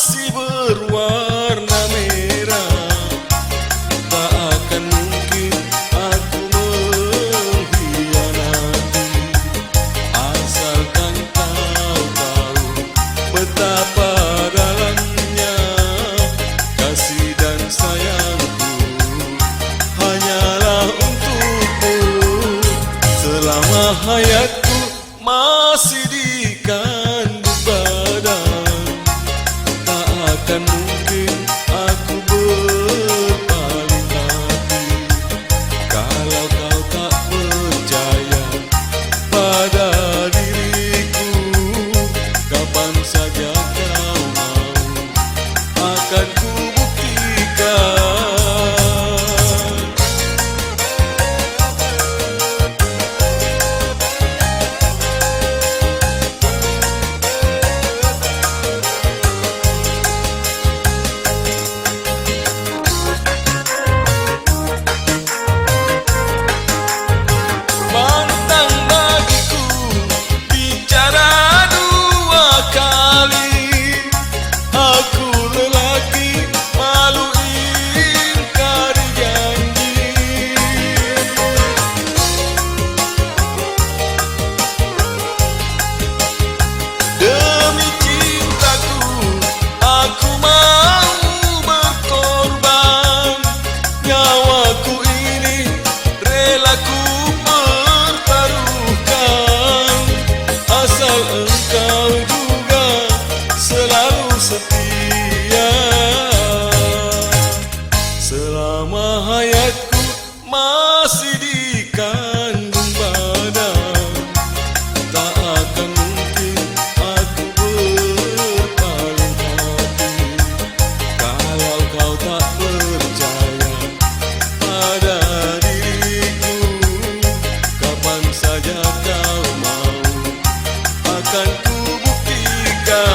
masih berwarna merah, tak akan mungkin aku mengkhianati, asalkan kau tahu betapa dalamnya kasih dan sayangku hanyalah untukmu. Selama hayatku masih di kandung badan, tak akan mungkin aku berpaling hati. Kalau kau tak percaya pada diriku, kapan saja kau mau akan ku buktikan. Engkau juga selalu setia. Selama hayatku masih di kandung badan, tak akan mungkin aku berpaling hati. Kalau kau tak percaya pada diriku, kapan saja kau mau akan ku buktikan.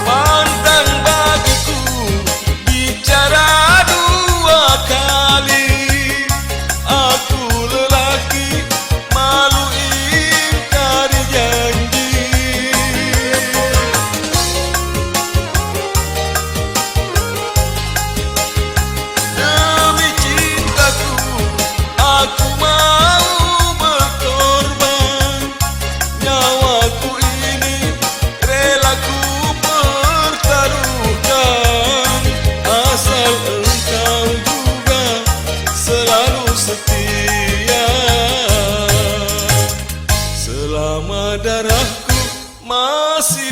Pandang bagiku bicara dua kali, aku lelaki malu ingkari janji. Demi cintaku aku mau berkorban, nyawaku ini rela ku pertaruhkan, asal engkau juga selalu setia. Selama darahku masih